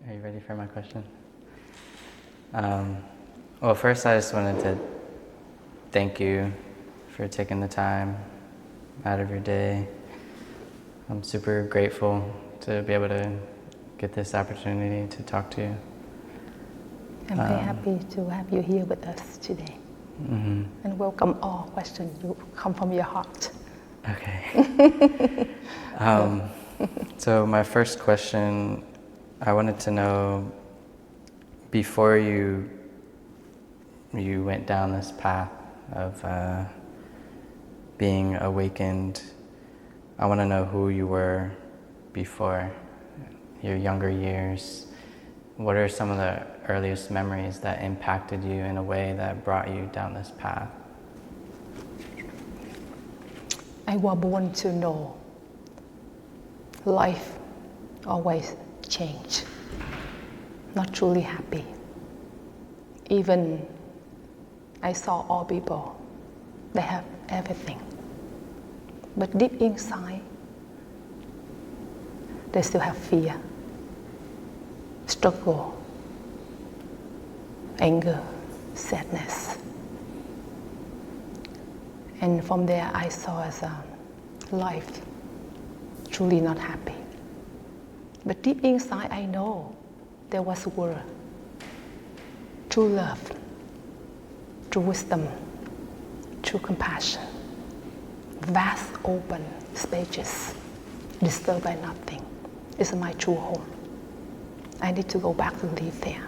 Are you ready for my question? Well, first I just wanted to thank you for taking the time out of your day. I'm super grateful to be able to get this opportunity to talk to you. I'm very happy to have you here with us today. Mm-hmm. And welcome all questions you come from your heart. Okay. So my first question, I wanted to know, before you went down this path of being awakened, I want to know who you were before, your younger years. What are some of the earliest memories that impacted you in a way that brought you down this path? I was born to know life always change, not truly happy. Even I saw all people, they have everything. But deep inside, they still have fear, struggle, anger, sadness. And from there I saw as a life truly not happy. But deep inside I know there was a word, true love, true wisdom, true compassion, vast open spaces, disturbed by nothing. It's my true home. I need to go back to live there.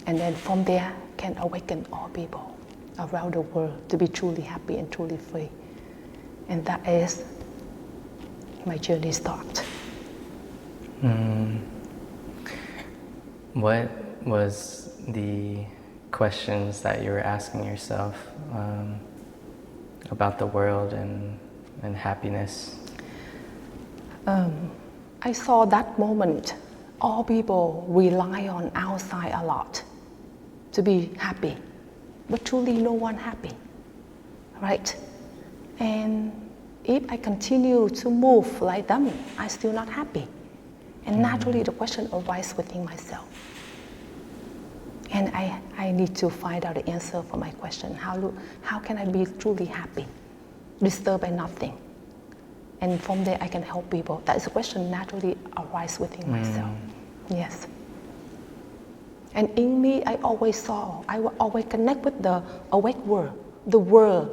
And then from there can awaken all people around the world to be truly happy and truly free. And that is my journey start. What was the questions that you were asking yourself about the world and happiness? I saw that moment, all people rely on outside a lot to be happy, but truly no one happy, right? And if I continue to move like them, I'm still not happy. And naturally the question arises within myself. And I need to find out the answer for my question. How can I be truly happy, disturbed by nothing? And from there I can help people. That is a question naturally arises within myself. Yes. And in me, I always saw, I will always connect with the awake world. The world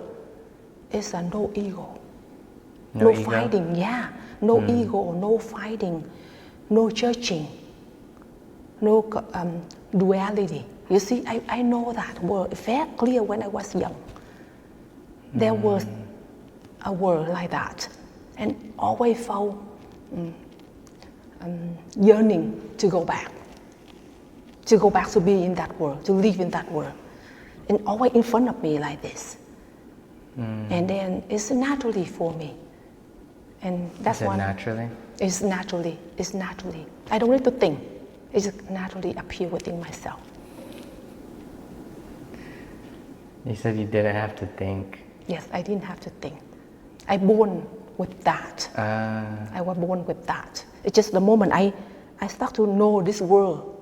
is a no ego. No ego? fighting, yeah. No ego, no fighting, no judging, no duality. You see, I know that word very clear when I was young. There was a word like that. And always felt yearning to go back to be in that world, to live in that world. And always in front of me like this. And then it's naturally for me. And that's one. Naturally? It's naturally. I don't need to think. It just naturally appear within myself. You said you didn't have to think. Yes, I didn't have to think. I born with that. I was born with that. It's just the moment I start to know this world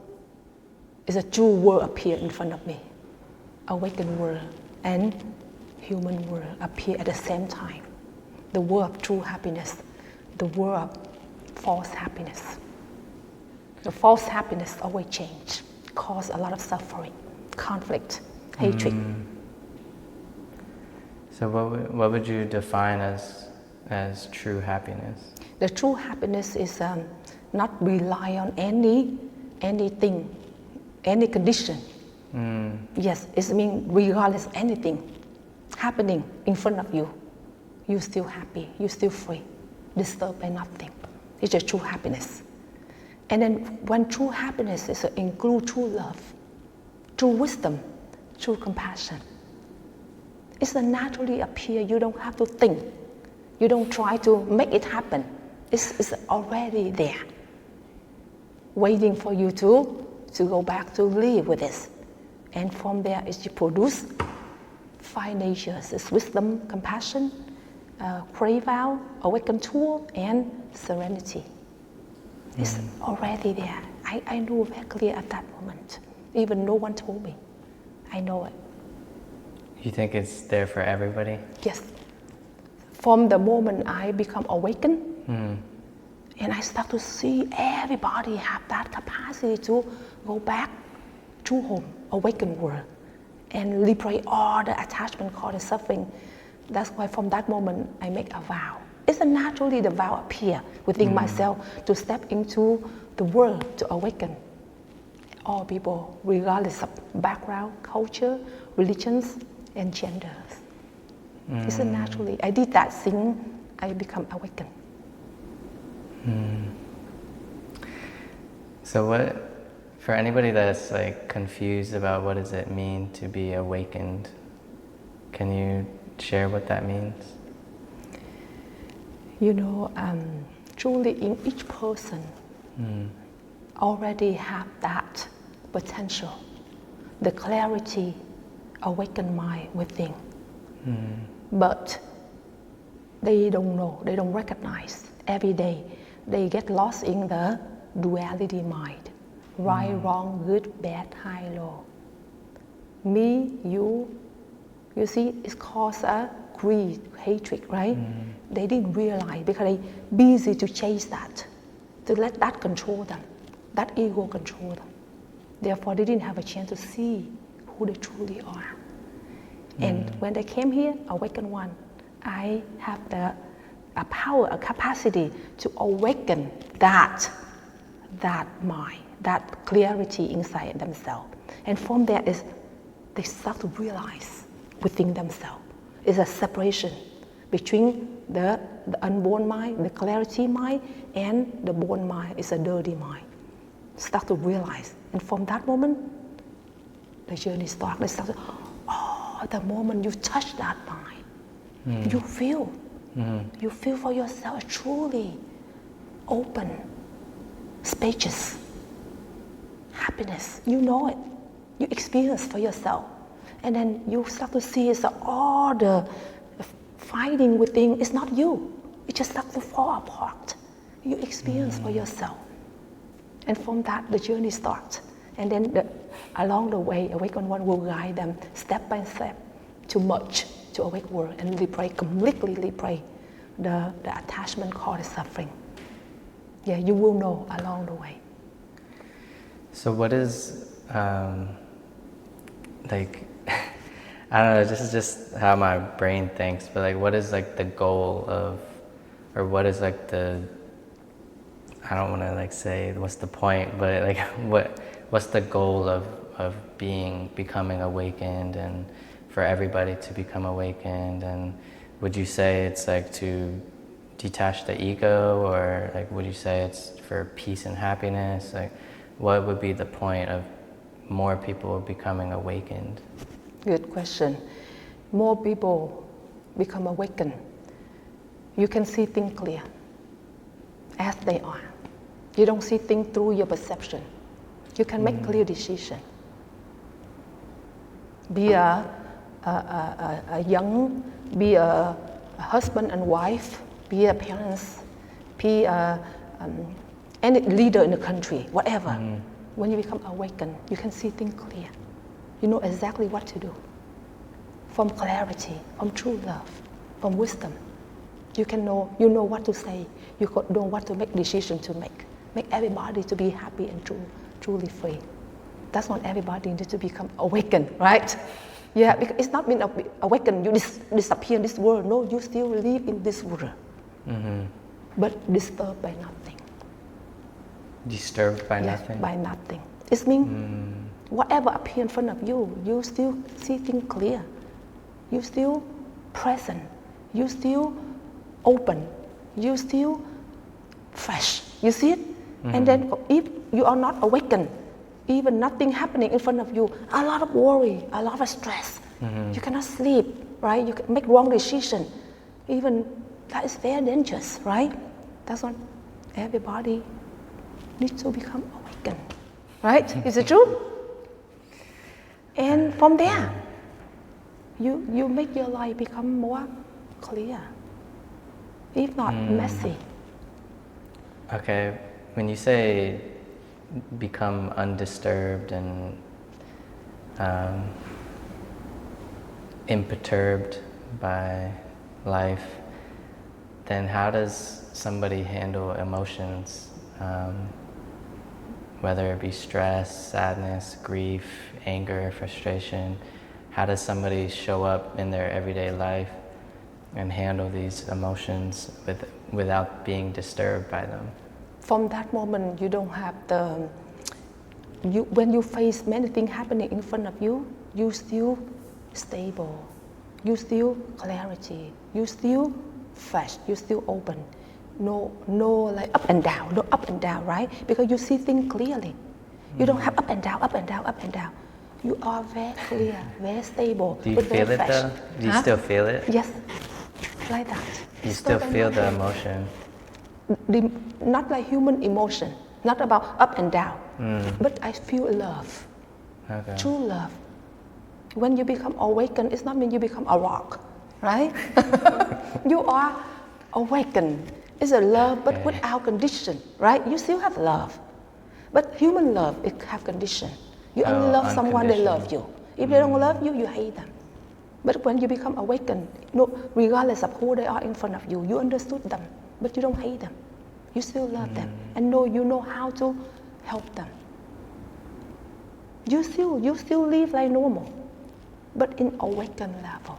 is a true world appear in front of me. Awakened world and human world appear at the same time. The world of true happiness, the world of false happiness. The false happiness always change, cause a lot of suffering, conflict, hatred. So what would you define as true happiness? The true happiness is not rely on anything, any condition. Yes, it means regardless of anything happening in front of you, you're still happy, you're still free, disturbed by nothing. It's a true happiness. And then when true happiness is include true love, true wisdom, true compassion, it's a naturally appear. You don't have to think. You don't try to make it happen. It's already there, waiting for you to go back to live with it. And from there, you produce 5 natures. It's wisdom, compassion, crave out, awaken tool, and serenity. It's already there. I knew very clear at that moment. Even no one told me. I know it. You think it's there for everybody? Yes. From the moment I become awakened, and I start to see everybody have that capacity to go back to home, awakened world, and liberate all the attachment, cause suffering. That's why from that moment I make a vow. It's naturally the vow appear within myself to step into the world to awaken all people, regardless of background, culture, religions, and genders. It's naturally. I did that since I become awakened. So what, for anybody that's like confused about what does it mean to be awakened, can you share what that means? You know, truly in each person already have that potential, the clarity, awakened mind within. But they don't know, they don't recognize. Every day they get lost in the duality mind. Right, wrong, good, bad, high, low. Me, you see, it's caused a greed, hatred, right? They didn't realize because they busy to chase that, to let that control them, that ego control them. Therefore, they didn't have a chance to see who they truly are. And when they came here, awakened one, I have a power, a capacity to awaken that mind, that clarity inside themselves. And from there they start to realize within themselves. It's a separation between the unborn mind, the clarity mind, and the born mind. It's a dirty mind. Start to realize. And from that moment, the journey starts. They start to, the moment you touch that mind, you feel for yourself truly open, spacious, happiness. You know it. You experience for yourself. And then you start to see it's all the fighting within, it's not you. It just starts to fall apart. You experience for yourself. And from that, the journey starts. And then along the way, awakened one will guide them step by step to merge to awake world and liberate, completely liberate the attachment called suffering. Yeah, you will know along the way. So what is, like, I don't know, this is just how my brain thinks, but like what is like the goal of, or what is like the, I don't want to like say what's the point, but like what's the goal of becoming awakened and for everybody to become awakened? And would you say it's like to detach the ego, or like would you say it's for peace and happiness? Like what would be the point of more people becoming awakened? Good question. More people become awakened. You can see things clear as they are. You don't see things through your perception. You can make clear decisions. Be a husband and wife, be a parents, be any leader in the country, whatever. When you become awakened, you can see things clear. You know exactly what to do. From clarity, from true love, from wisdom. You know what to say. You know what to make decision to make. Make everybody to be happy and truly free. That's what everybody needs to become awakened, right? Yeah, because it's not been awakened, you disappear in this world. No, you still live in this world. But disturbed by nothing. Disturbed by Yes, nothing? by nothing. It means whatever appears in front of you, you still see things clear. You still present. You still open. You still fresh. You see it? And then if you are not awakened, even nothing happening in front of you, a lot of worry, a lot of stress. You cannot sleep, right? You can make wrong decision. Even that is very dangerous, right? That's what everybody needs to become awakened, right? Is it true? And from there, you make your life become more clear, if not messy. Okay, when you say become undisturbed and imperturbed by life, then how does somebody handle emotions, whether it be stress, sadness, grief, anger, frustration? How does somebody show up in their everyday life and handle these emotions without being disturbed by them? From that moment, you don't have when you face many things happening in front of you, you still stable, you still clarity, you still fresh, you still open. No like up and down, no up and down, right? Because you see things clearly. You don't have up and down, up and down, up and down. You are very clear, very stable. Do you feel it though? Do you still feel it? Yes, like that. You still feel the emotion? Not like human emotion, not about up and down, but I feel love, true love. When you become awakened, it's not mean you become a rock, right? You are awakened. It's a love, but without condition, right? You still have love, but human love, it have condition. You only love someone that love you. If they don't love you, you hate them. But when you become awakened, regardless of who they are in front of you, you understood them, but you don't hate them. You still love them, and you know how to help them. You still live like normal, but in awakened level,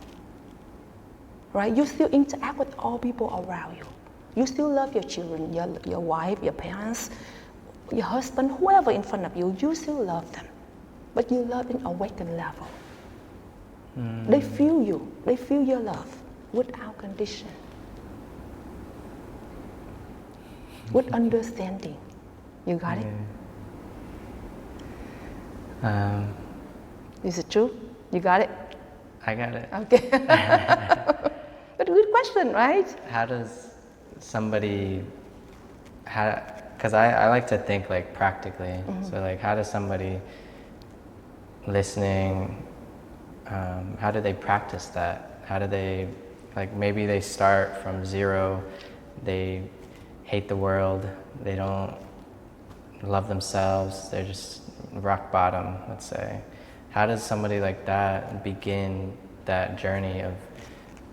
right? You still interact with all people around you. You still love your children, your wife, your parents, your husband, whoever in front of you. You still love them, but you love in awakened level. They feel you. They feel your love without condition, with understanding. You got it? Is it true? You got it? I got it. Okay. But good question, right? How does somebody, because I like to think like practically. So like how does somebody listening, how do they practice that? How do they, like maybe they start from zero, they hate the world, they don't love themselves, they're just rock bottom, let's say. How does somebody like that begin that journey of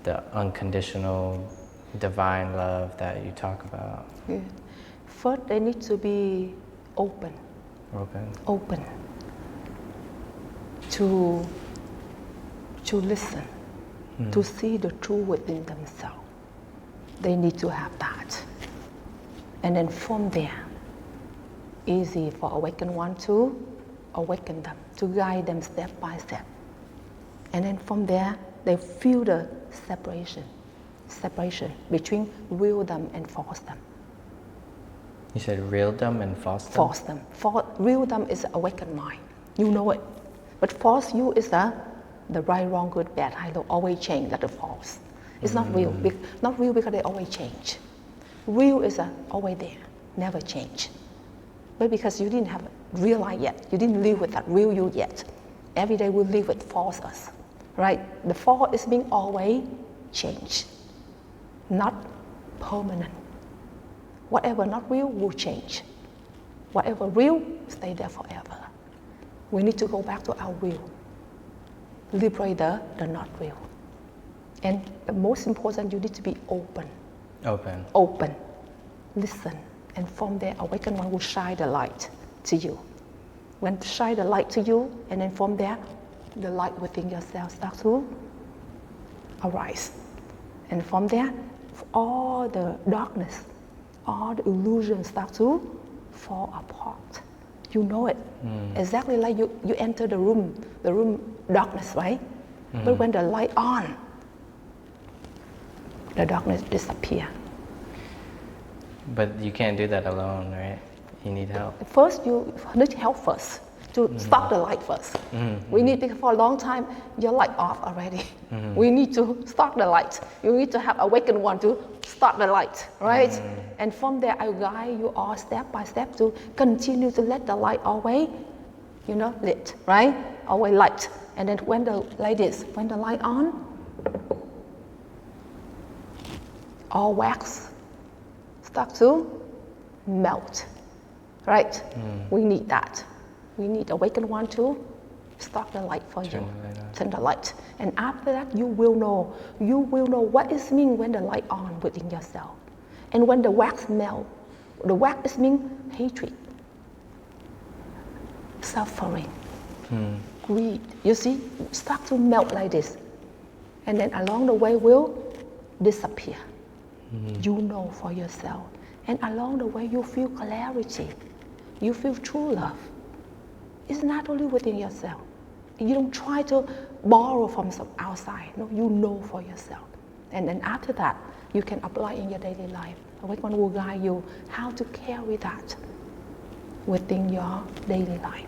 the unconditional divine love that you talk about? Good. First, they need to be open. Open to listen, to see the truth within themselves. They need to have that. And then from there, easy for awakened one to awaken them, to guide them step by step. And then from there, they feel the separation between real them and false them. You said real them and false them? False them. Real them is awakened mind. You know it. But false you is the right, wrong, good, bad, high, low, always change. That's the false. It's not real. Not real because they always change. Real is always there, never change. But because you didn't have real life yet, you didn't live with that real you yet. Every day we live with false us, right? The false is being always changed, not permanent. Whatever not real will change. Whatever real, stay there forever. We need to go back to our real. Liberate the not real. And the most important, you need to be open. Open. Listen. And from there, awakened one will shine the light to you. When shine the light to you, and then from there, the light within yourself starts to arise. And from there, all the darkness, all the illusions start to fall apart. You know it. Exactly like you enter the room darkness, right? But when the light on, the darkness disappear. But you can't do that alone, right? You need help. First, you need help first to stop the light first. We need, because for a long time, your light off already. We need to start the light. You need to have awakened one to start the light, right? And from there, I guide you all step by step to continue to let the light always, lit, right? Always light. And then when the light on, all wax start to melt. right? We need that. We need awakened one to start the light for Turn you. the light on. Turn the light. And after that, you will know what it means when the light on within yourself. And when the wax melt, the wax is mean hatred, suffering, greed. You see, start to melt like this. And then along the way will disappear. You know for yourself. And along the way, you feel clarity. You feel true love. It's not only within yourself. You don't try to borrow from some outside. No, you know for yourself. And then after that, you can apply in your daily life. Awakened One will guide you how to carry that within your daily life.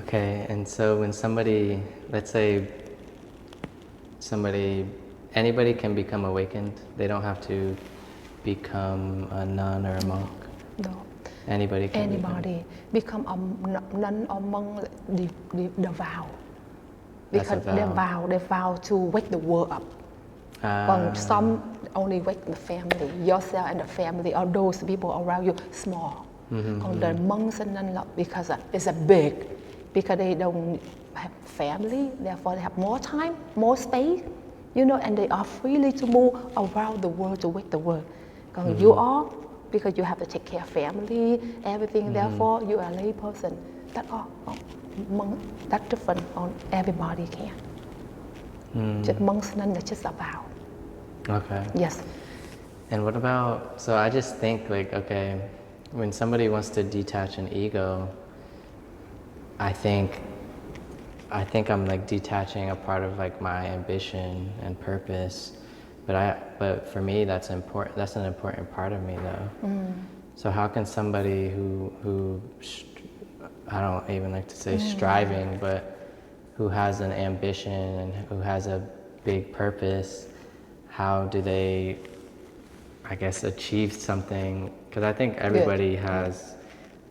Okay, and so when somebody, let's say anybody can become awakened. They don't have to become a nun or a monk. No. Anybody can become a nun or monk, the vow. Because they vow to wake the world up. Some only wake the family, yourself and the family, or those people around you, small. The monks and nuns, because it's a big, because they don't have family, therefore they have more time, more space, and they are freely to move around the world to wake the world. You are, because you have to take care of family, everything, therefore you are a lay person. That's all. That's different on everybody can. Just monks and nuns, just a vow. Okay. Yes. And what about, so I just think okay, when somebody wants to detach an ego, I think I'm detaching a part of my ambition and purpose, but for me that's important. That's an important part of me though. So how can somebody who I don't even like to say striving, but who has an ambition and who has a big purpose, how do they, I guess, achieve something? Because I think everybody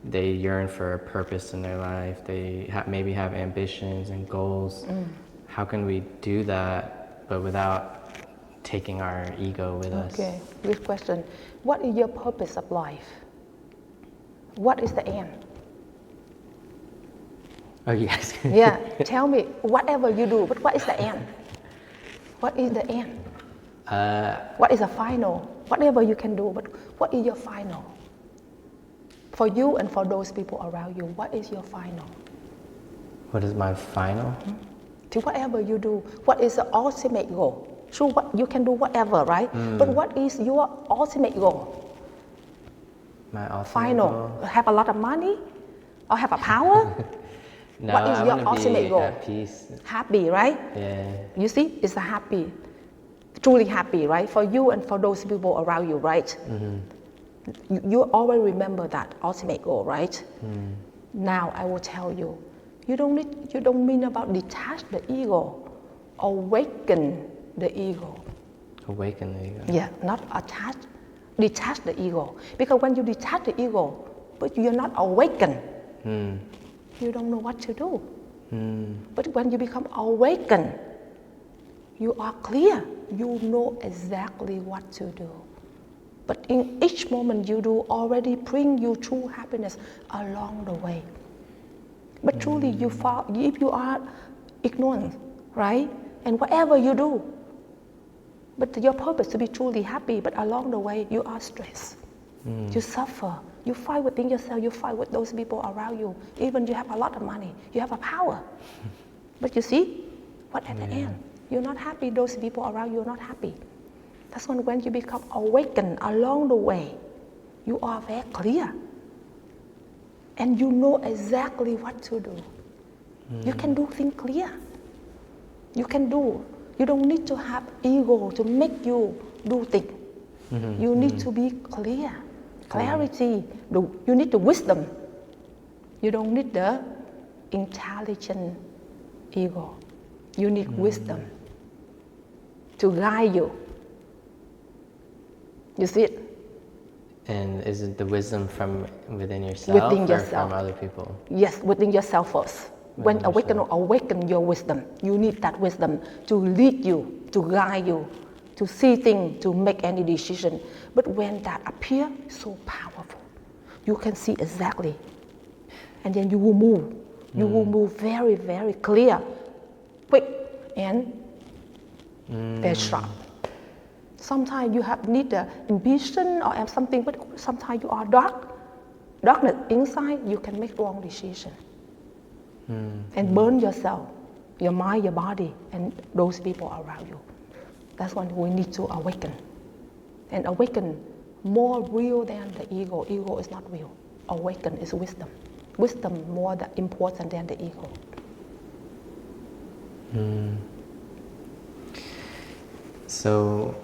they yearn for a purpose in their life. They maybe have ambitions and goals. How can we do that, but without taking our ego with us? Okay, good question. What is your purpose of life? What is the end? Oh, yes. Yeah, tell me, whatever you do, but what is the end? What is the end? What is the final? Whatever you can do, but what is your final? For you and for those people around you, what is your final? What is my final? To whatever you do, what is the ultimate goal? Sure, you can do whatever, right? But what is your ultimate goal? My ultimate final goal? Have a lot of money or have a power? No, what is I your want to ultimate be goal? at peace. Happy, right? Yeah. You see, it's a happy, truly happy, right? For you and for those people around you, right? You always remember that ultimate goal, right? Now I will tell you, you don't mean about detach the ego, awaken the ego. Awaken the ego. Yeah, not attach, detach the ego. Because when you detach the ego, but you're not awakened, you don't know what to do. But when you become awakened, you are clear. You know exactly what to do. But in each moment you do already bring you true happiness along the way. But truly if you are ignorant, right? And whatever you do, but your purpose to be truly happy, but along the way you are stressed. You suffer. You fight within yourself. You fight with those people around you. Even you have a lot of money. You have a power. But you see, what at the end? You're not happy. Those people around you are not happy. That's when you become awakened along the way. You are very clear. And you know exactly what to do. You can do things clear. You can do. You don't need to have ego to make you do things. You need to be clear. Clarity. You need the wisdom. You don't need the intelligent ego. You need wisdom to guide you. You see it? And is it the wisdom from within yourself or from other people? Yes, within yourself first. When awaken your wisdom, you need that wisdom to lead you, to guide you, to see things, to make any decision. But when that appears, so powerful. you can see exactly. And then you will move. You will move very, very clear, quick, and very sharp. Sometimes you need the ambition or something, but sometimes you are darkness inside, you can make wrong decision. And burn yourself, your mind, your body, and those people around you. That's when we need to awaken. And awaken more real than the ego. Ego is not real. Awaken is wisdom. Wisdom more important than the ego. So,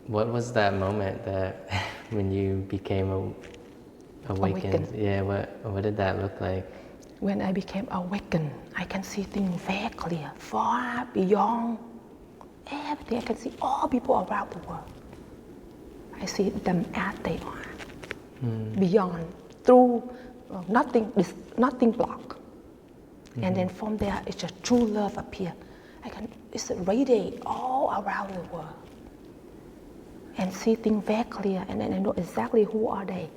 what was that moment that when you became awakened? Yeah, what did that look like? When I became awakened, I can see things very clear, far beyond everything. I can see all people around the world. I see them as they are, beyond, through nothing block. And then from there, it's just true love appear. It's radiate all around the world. And see things very clear, and then I know exactly who are they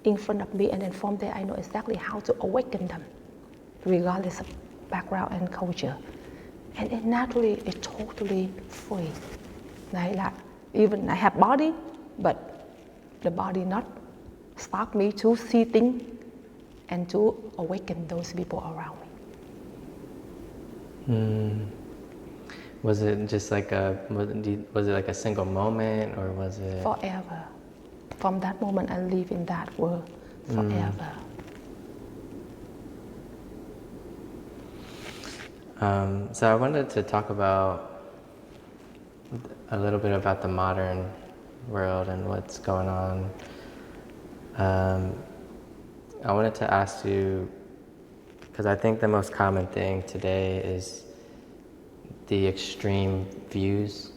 in front of me, and then from there I know exactly how to awaken them, regardless of background and culture. And it naturally is totally free. Like even I have body, but the body not stop me to see things and to awaken those people around me. Was it just like was it like a single moment, or was it forever? From that moment, I live in that world forever. So I wanted to talk about a little bit about the modern world and what's going on. I wanted to ask you, because I think the most common thing today is the extreme views,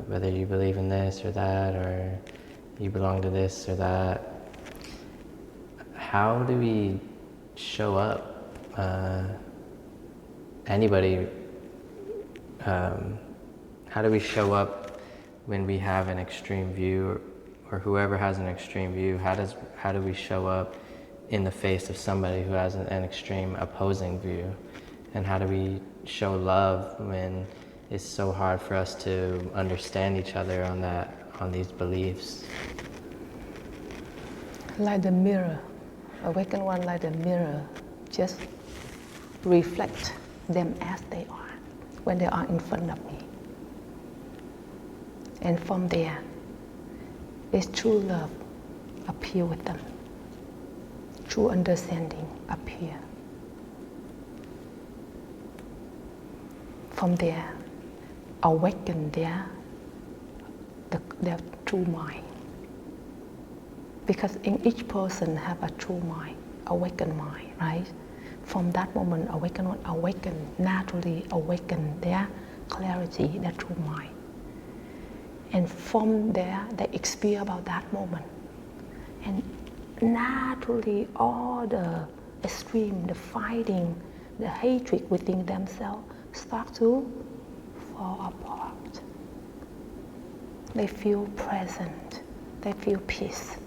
whether you believe in this or that, or you belong to this or that. How do we show up? Anybody, how do we show up when we have an extreme view, or whoever has an extreme view? How do we show up in the face of somebody who has an extreme opposing view? And how do we show love when it's so hard for us to understand each other on these beliefs? Like the mirror, awakened one like the mirror, just reflect them as they are when they are in front of me. And from there, it's true love appear with them. True understanding appear. From there, awaken their true mind. Because in each person have a true mind, awakened mind, right? From that moment, naturally awaken their clarity, their true mind. And from there, they experience about that moment. And naturally, all the extreme, the fighting, the hatred within themselves start to fall apart. They feel present. They feel peace.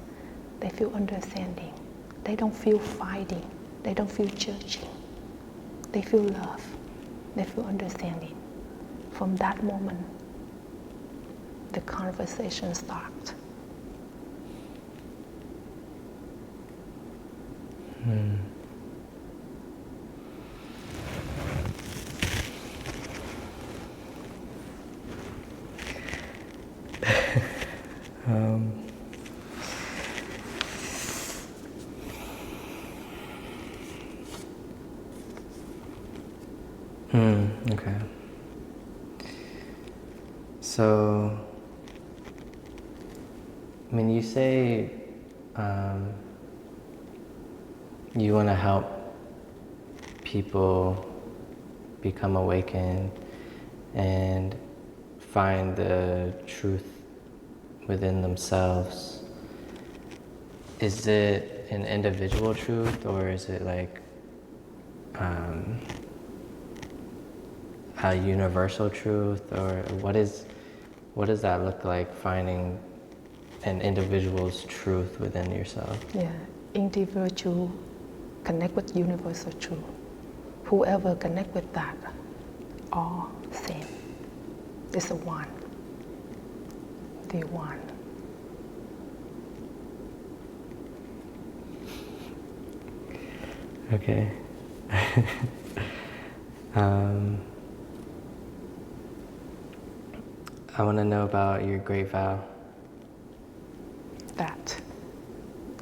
They feel understanding. They don't feel fighting. They don't feel judging. They feel love. They feel understanding. From that moment, the conversation starts. Okay. So, when you say you want to help people become awakened and find the truth within themselves, is it an individual truth, or is it like a universal truth, or what does that look like, finding an individual's truth within yourself? Yeah, individual connect with universal truth. Whoever connect with that, all same. It's a one. The one. Okay. I want to know about your great vow. That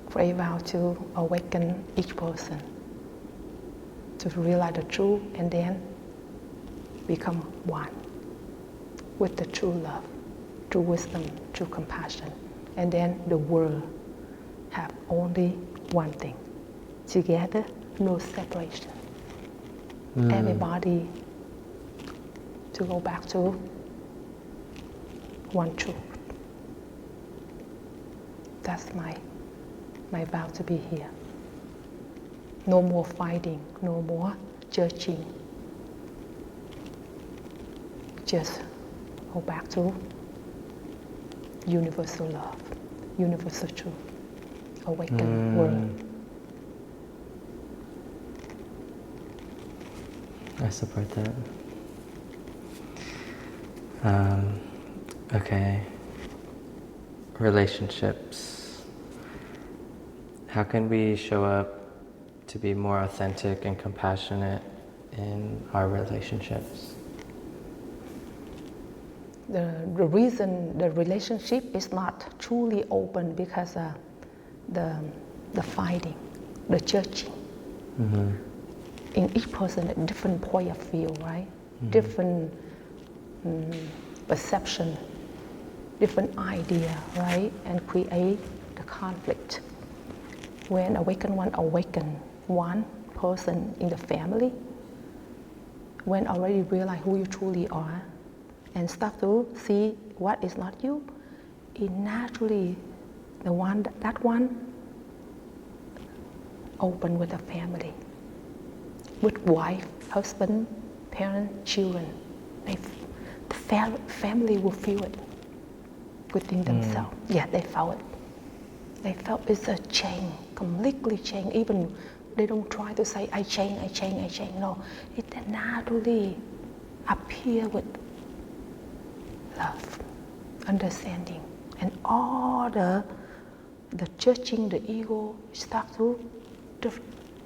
great vow to awaken each person to realize the truth and then become one with the true love, true wisdom, true compassion. And then the world have only one thing. Together, no separation. Everybody to go back to one truth. That's my vow to be here. No more fighting, no more judging. Just go back to universal love, universal truth, awakened world. I support that. Okay. Relationships. How can we show up to be more authentic and compassionate in our relationships? The reason the relationship is not truly open because the fighting, the judging. In each person, a different point of view, right? Different perception, different idea, right? And create the conflict. When awaken one person in the family, when already realize who you truly are, and start to see what is not you, it naturally, that one open with the family, with wife, husband, parent, children. The family will feel it within themselves. Yeah, they felt it. They felt it's a change, completely change. Even they don't try to say, I change. No, it naturally appear with love, understanding, and all the judging, the ego start to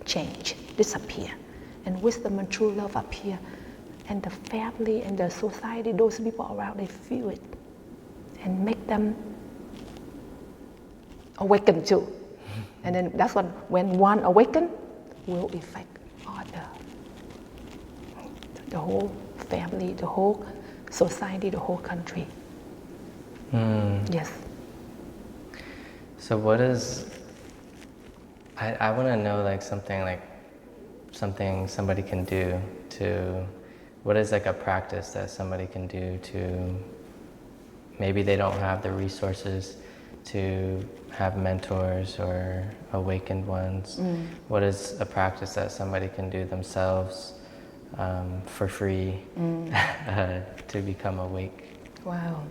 change, disappear, and wisdom and true love appear, and the family and the society, those people around, they feel it, and make them awaken too. And then that's when one awaken, will affect other, the whole family, the whole society, the whole country. Yes. So what is, I want to know something somebody can do to, what is like a practice that somebody can do to, maybe they don't have the resources to have mentors or awakened ones. What is a practice that somebody can do themselves for free to become awake? Wow.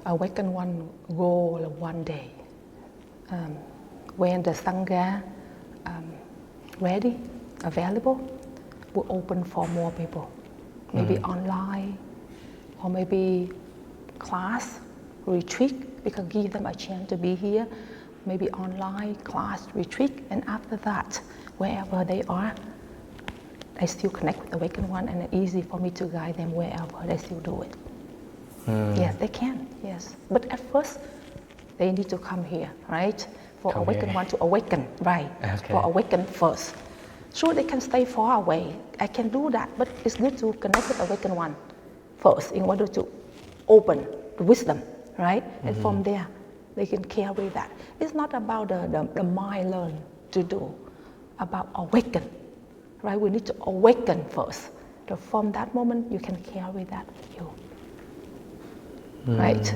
Awaken one goal one day. When the Sangha ready, available, will open for more people. Maybe online, or maybe class, retreat, because give them a chance to be here. Maybe online, class, retreat, and after that, wherever they are, they still connect with the Awakened One, and it's easy for me to guide them wherever they still do it. Yes, they can, yes. But at first, they need to come here, right? For Come Awakened here. One to awaken, right? Okay. For awaken first. Sure, they can stay far away. I can do that, but it's good to connect with Awakened One first in order to open the wisdom, right? And from there, they can carry that. It's not about the mind learn to do, about awaken, right? We need to awaken first. So from that moment, you can carry that with you, right?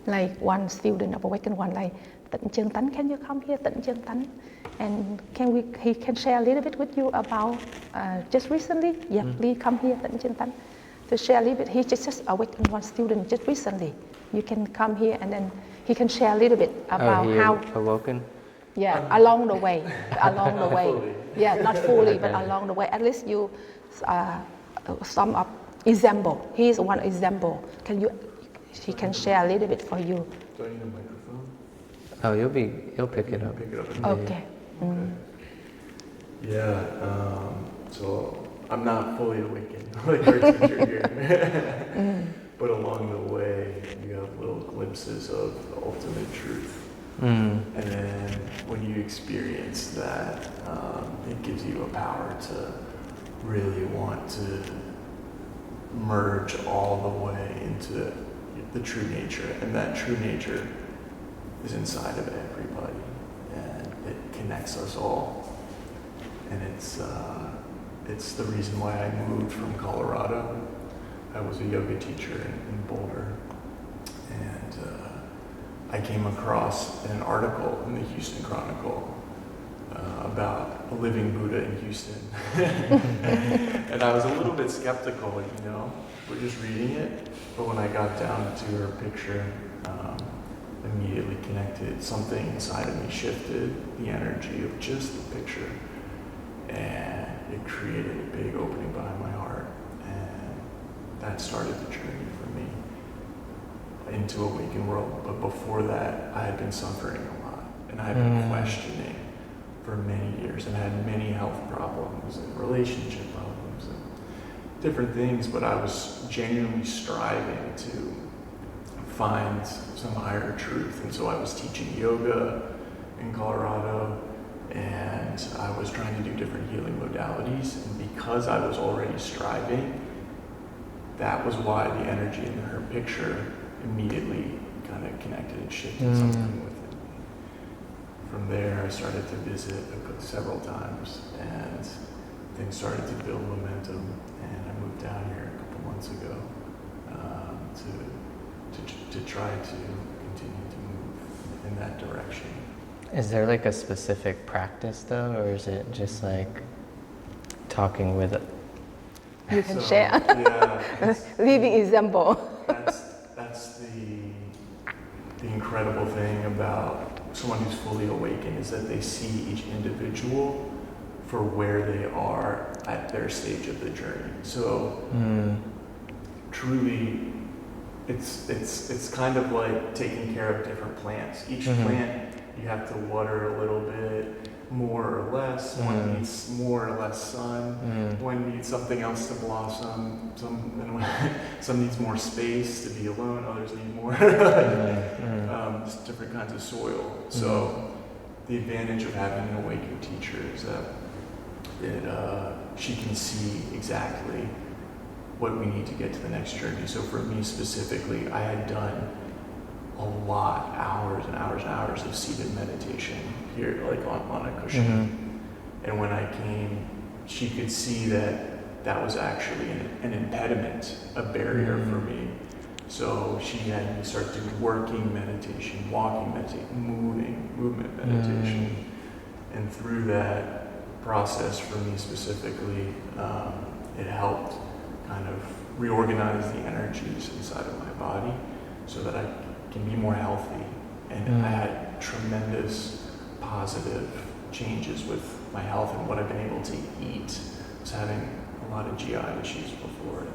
Like one student of Awakened One, like Thich Dieu Thien, can you come here, Thich Dieu Thien? And he can share a little bit with you about just recently. Yeah, please come here, Thich Dieu Thien, to share a little bit. He just Awakened One student just recently. You can come here and then he can share a little bit about he how, awoken? yeah, along the way, Fully. yeah, not fully, but Okay. along the way. At least you sum up example. He is one example. He can share a little bit for you. Do I need a microphone? Oh, you'll pick it up. Pick it up. Okay. Yeah, so I'm not fully awakened like our teacher here. But along the way, you have little glimpses of the ultimate truth. And then when you experience that, it gives you a power to really want to merge all the way into the true nature. And that true nature is inside of everybody. And it connects us all. And it's the reason why I moved from Colorado. I was a yoga teacher in Boulder. And I came across an article in the Houston Chronicle about a living Buddha in Houston. And I was a little bit skeptical, we're just reading it. But when I got down to her picture, immediately connected, something inside of me shifted, the energy of just the picture. And it created a big opening behind my heart. And that started the journey for me into Awakened World. But before that, I had been suffering a lot. And I had been questioning for many years and had many health problems and relationship problems and different things. But I was genuinely striving to find some higher truth. And so I was teaching yoga in Colorado. And I was trying to do different healing modalities. And because I was already striving, that was why the energy in her picture immediately kind of connected and shifted something within me. From there, I started to visit several times, and things started to build momentum. And I moved down here a couple months ago to try to continue to move in that direction. Is there like a specific practice though, or is it just like talking with it? You can So, share. Yeah, Living example. that's the incredible thing about someone who's fully awakened is that they see each individual for where they are at their stage of the journey. So truly, it's kind of like taking care of different plants. Each plant you have to water a little bit, more or less. One needs more or less sun. One needs something else to blossom. Some needs more space to be alone. Others need more. Just different kinds of soil. So the advantage of having an awakened teacher is that she can see exactly what we need to get to the next journey. So for me specifically, I had done a lot, hours and hours and hours of seated meditation here, like on a cushion. And when I came, she could see that that was actually an impediment, a barrier for me. So she had me start doing working meditation, walking meditation, movement meditation. And through that process for me specifically, it helped kind of reorganize the energies inside of my body so that I can be more healthy. And I had tremendous positive changes with my health and what I've been able to eat. I was having a lot of GI issues before.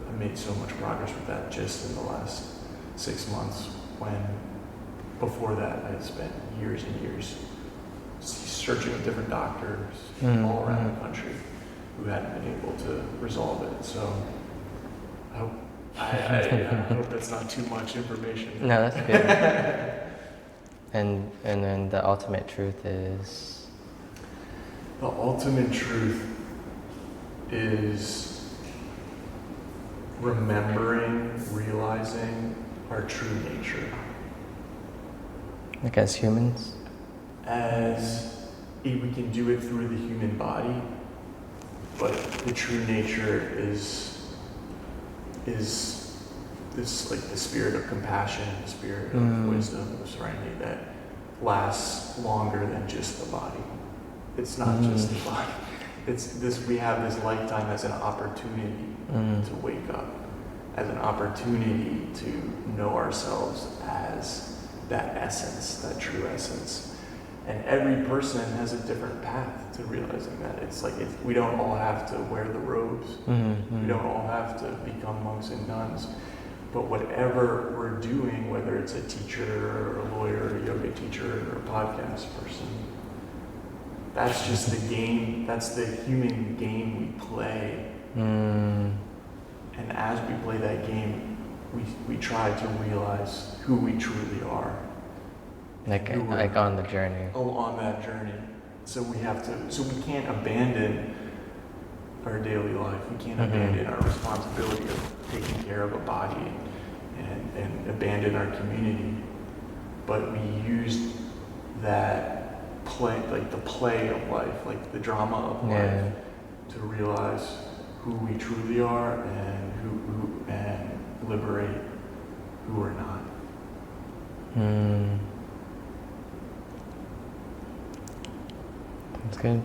I made so much progress with that just in the last 6 months, when before that I had spent years and years searching with different doctors all around the country who hadn't been able to resolve it. So I hope that's not too much information. No, that's good. And then the ultimate truth is? The ultimate truth is remembering, realizing our true nature. Like as humans? We can do it through the human body, but the true nature is this, like the spirit of compassion, the spirit of wisdom, the serenity that lasts longer than just the body. It's not just the body. It's this. We have this lifetime as an opportunity to wake up as an opportunity to know ourselves as that essence, that true essence. And every person has a different path to realizing that. We don't all have to wear the robes. Mm-hmm. We don't all have to become monks and nuns. But whatever we're doing, whether it's a teacher or a lawyer, a yoga teacher, or a podcast person, that's just the game, that's the human game we play. And as we play that game, we try to realize who we truly are. Like on the journey. Oh, on that journey. So we can't abandon our daily life. We can't abandon our responsibility of taking care of a body and abandon our community. But we use that play, like the play of life, like the drama of life, to realize who we truly are and who and liberate who we're not. That's good.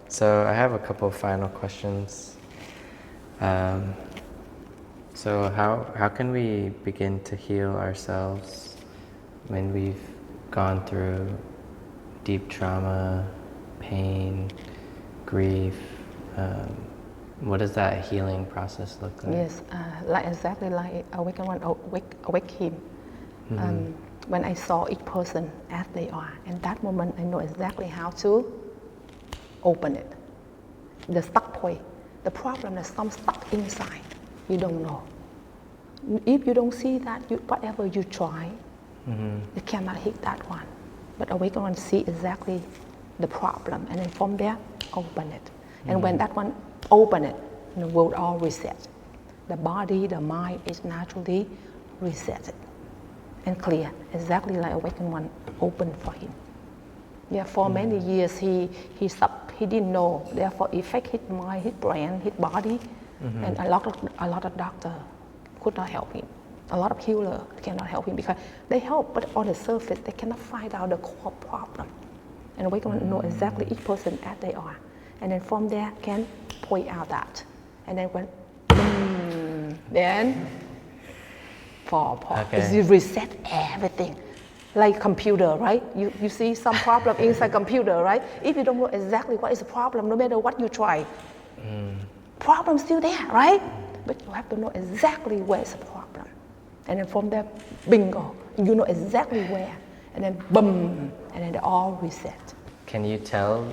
So I have a couple of final questions. So how can we begin to heal ourselves when we've gone through deep trauma, pain, grief? What does that healing process look like? Yes, exactly like Awaken One, awake him. When I saw each person as they are, in that moment I know exactly how to open it. The stuck point, the problem is some stuck inside, you don't know. If you don't see that, whatever you try, you cannot hit that one. But Awaken One see exactly the problem, and then from there, open it. And when that one open it, the world all reset. The body, the mind is naturally reset and clear, exactly like Awaken One open for him. Yeah, for many years he didn't know. Therefore, it affect his mind, his brain, his body, and a lot of doctors could not help him. A lot of healers cannot help him because they help, but on the surface they cannot find out the core problem. And Awaken One know exactly each person as they are, and then from there can point out that, and then when then fall apart. Okay. You reset everything. Like computer, right? You see some problem inside computer, right? If you don't know exactly what is the problem, no matter what you try, problem still there, right? But you have to know exactly where is the problem. And then from there, bingo, you know exactly where. And then boom, and then they all reset. Can you tell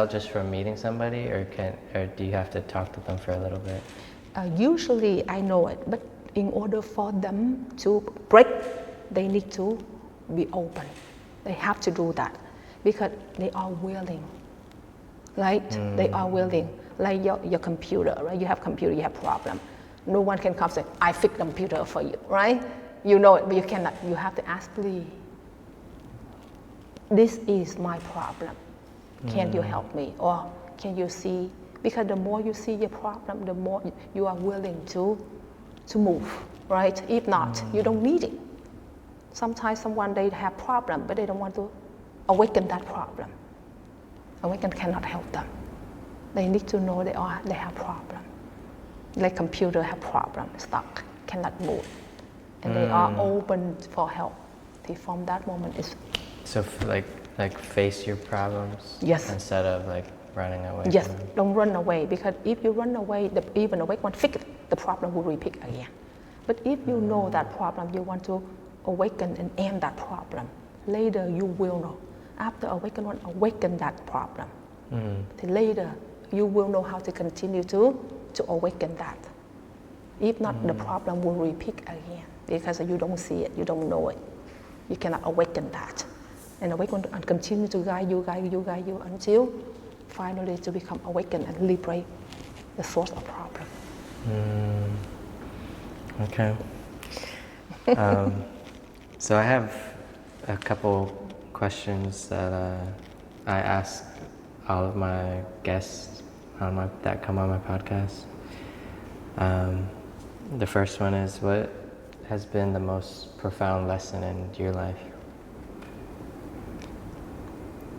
just from meeting somebody, or do you have to talk to them for a little bit? Usually I know it, but in order for them to break, they need to be open. They have to do that because they are willing, right? They are willing. Like your computer, right? You have computer, you have problem. No one can come say, I fix computer for you, right? You know it, but you cannot. You have to ask, please. This is my problem. Can you help me? Or can you see? Because the more you see your problem, the more you are willing to move, right? If not, you don't need it. Sometimes someone, they have problem, but they don't want to awaken that problem. Awaken cannot help them. They need to know they have problem. Like computer have problem, stuck, cannot move. And they are open for help. From that moment is... So like face your problems? Yes. Instead of like running away? Yes, from them? don't run away, because if you run away, even Awake One fix it, the problem will repeat again. But if you know that problem, you want to awaken and end that problem. Later you will know. After Awaken One awaken that problem, then later you will know how to continue to awaken that. If not, the problem will repeat again because you don't see it, you don't know it. You cannot awaken that. And Awaken One continue to guide you until finally to become awakened and liberate the source of problem. Okay. So I have a couple questions that I ask all of my guests that come on my podcast. The first one is, what has been the most profound lesson in your life?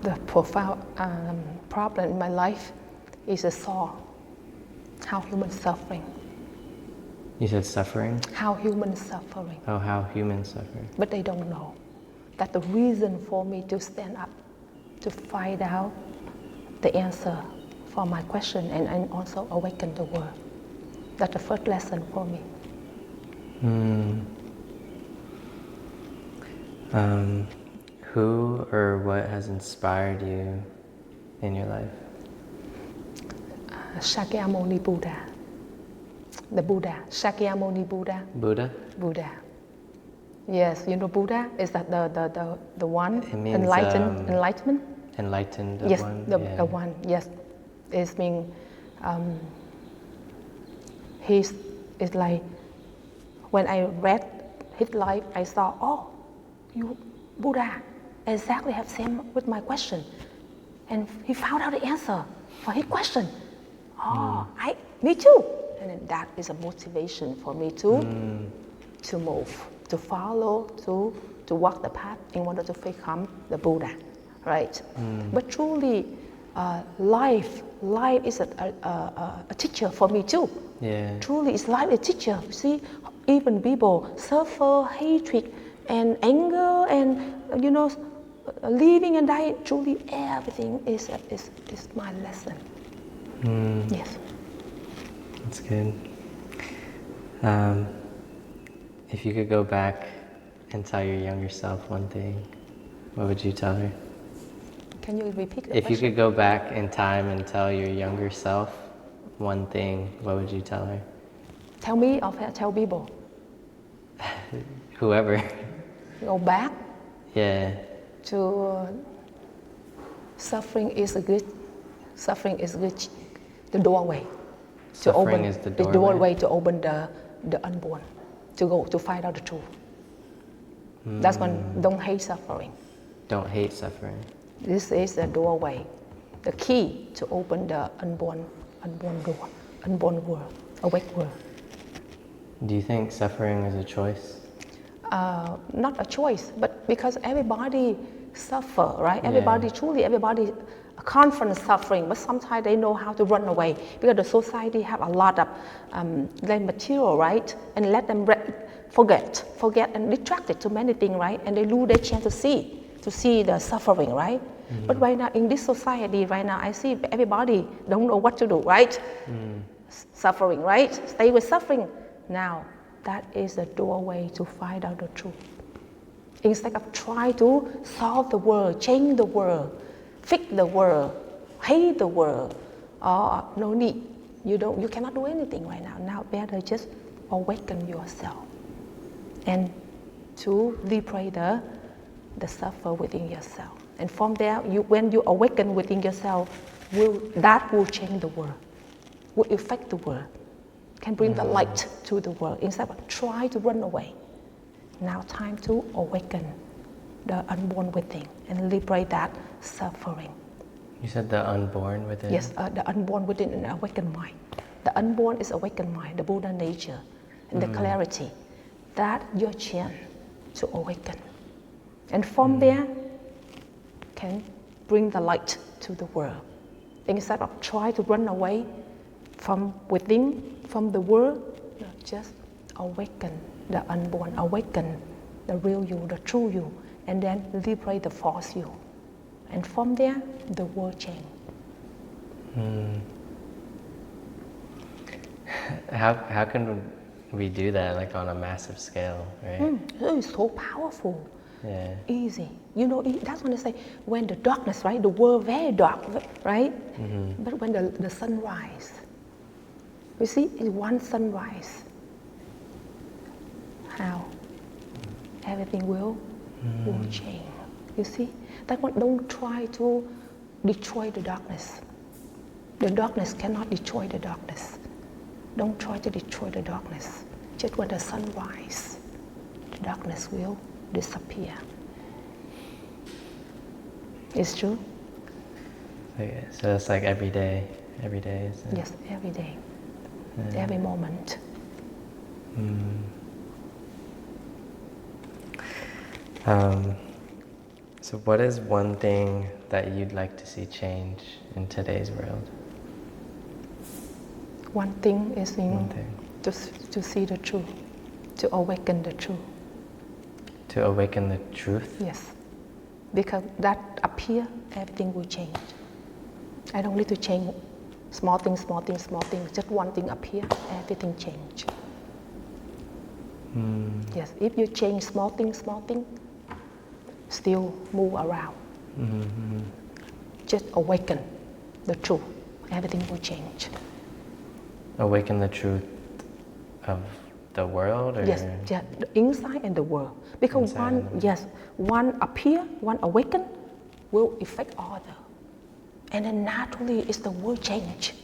The profound problem in my life is a saw How humans suffering. You said suffering? How humans suffering. Oh, how humans suffer. But they don't know. That's the reason for me to stand up, to find out the answer for my question and also awaken the world. That's the first lesson for me. Who or what has inspired you in your life? Shakyamuni Buddha. The Buddha. Shakyamuni Buddha. Buddha? Buddha. Yes, you know Buddha is that the one It means, enlightenment. Enlightened Yes, one? the Yeah. one. Yes, it's mean he's. It's like when I read his life, I saw, oh, you Buddha exactly have same with my question, and he found out the answer for his question. Oh, me too, and then that is a motivation for me to move, to follow, to walk the path in order to become the Buddha, right? But truly, life is a teacher for me too. Yeah. Truly, it's life a teacher. See, even people suffer hatred and anger and living and dying. Truly, everything is my lesson. Yes. That's good. If you could go back and tell your younger self one thing, what would you tell her? Can you repeat the If question? you could go back in time and tell your younger self one thing, what would you tell her? Tell me or tell people? Whoever. Go back Yeah. to suffering is good. Suffering is good. The doorway. Suffering is the doorway. The doorway to open the unborn, to go to find out the truth. That's when don't hate suffering. Don't hate suffering. This is the doorway, the key to open the unborn door, unborn world, awake world. Do you think suffering is a choice? Not a choice, but because everybody suffer, right? Yeah. Everybody confront suffering, but sometimes they know how to run away because the society have a lot of material, right? And let them forget and distracted to many things, right? And they lose their chance to see the suffering, right? But right now in this society, right now I see everybody don't know what to do, right? Suffering, right? Stay with suffering. Now that is the doorway to find out the truth. Instead of trying to solve the world, change the world, fix the world, hate the world, no need. You cannot do anything right now. Now better just awaken yourself and to liberate the suffer within yourself. And from there, when you awaken within yourself, that will change the world, will affect the world, can bring the light to the world instead of try to run away. Now time to awaken the unborn within and liberate that suffering. You said the unborn within? Yes, the unborn within an awakened mind. The unborn is awakened mind, the Buddha nature, and the clarity. That your chance to awaken. And from there, can bring the light to the world. Instead of try to run away from within, from the world, just awaken the unborn, awaken the real you, the true you, and then liberate the false you. And from there, the world change. How can we do that, like on a massive scale, right? It's so powerful. Yeah. Easy. That's when they say, when the darkness, right? The world very dark, right? But when the sun rise, you see, it's one sunrise. How? Everything will change. You see? That one, don't try to destroy the darkness. The darkness cannot destroy the darkness. Don't try to destroy the darkness. Just when the sun rises, the darkness will disappear. It's true? Okay, so it's like every day, isn't it? Yes, every day, every moment. So what is one thing that you'd like to see change in today's world? One thing is One thing. to see the truth, to awaken the truth. To awaken the truth? Yes. Because that appear, everything will change. I don't need to change small things. Just one thing appear, everything change. Yes, if you change small thing, still move around. Just awaken the truth, everything will change. Awaken the truth of the world? Or Yes, the inside and the world. Because one appear, one awaken, will affect other. And then naturally, it's the world change.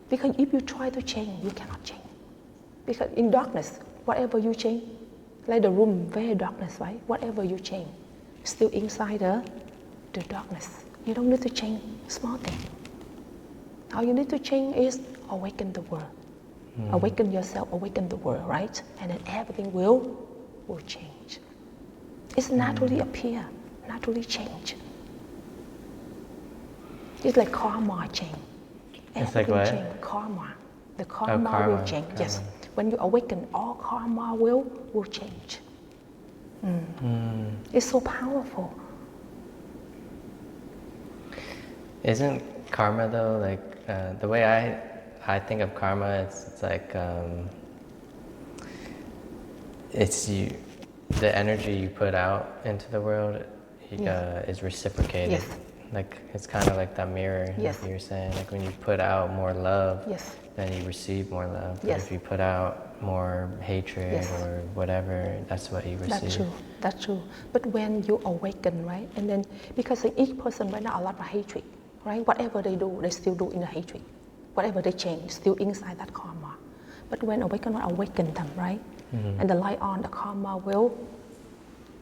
Because if you try to change, you cannot change. Because in darkness, whatever you change, like the room, very darkness, right? Whatever you change, still inside the darkness. You don't need to change small thing. All you need to change is awaken the world. Awaken yourself, awaken the world, right? And then everything will change. It's naturally appear, naturally change. It's like karma change. It's like Everything what? change. Karma. The karma will change. Karma. Yes. When you awaken, all karma will change. It's so powerful. Isn't karma though, like the way I think of karma, it's like it's you, the energy you put out into the world is reciprocated. Yes. Like it's kind of like that mirror. Yes. Like you were saying, like when you put out more love, Yes. then you receive more love. But Yes. if you put out more hatred Yes. or whatever, that's what you receive. That's true. But when you awaken, right? And then, because each person right now a lot of hatred, right? Whatever they do, they still do in the hatred. Whatever they change, still inside that karma. But when awaken them, right? And the light on, the karma will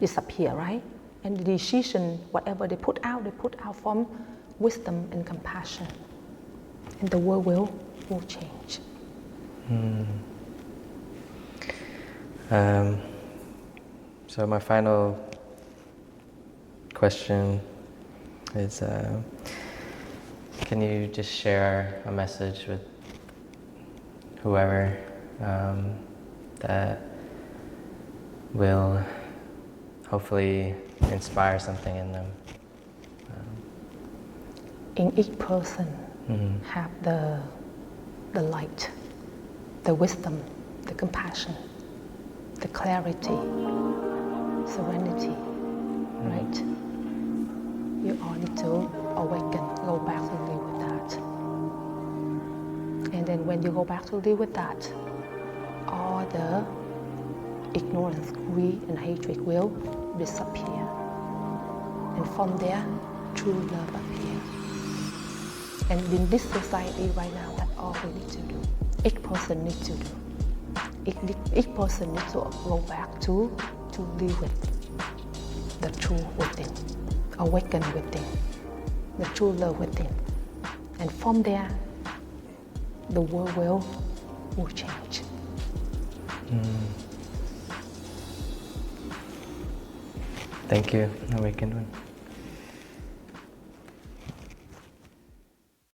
disappear, right? And the decision, whatever they put out from wisdom and compassion. And the world will change. So my final question is, can you just share a message with whoever that will hopefully inspire something in them? In each person have the light, the wisdom, the compassion, the clarity, serenity, right? You all need to awaken, go back to live with that. And then when you go back to live with that, all the ignorance, greed, and hatred will disappear. And from there, true love appears. And in this society right now, that's all we need to do. Each person needs to do. Each person needs to go back to live with the truth within, awaken within, the true love within. And from there, the world will change. Thank you, Awakened One.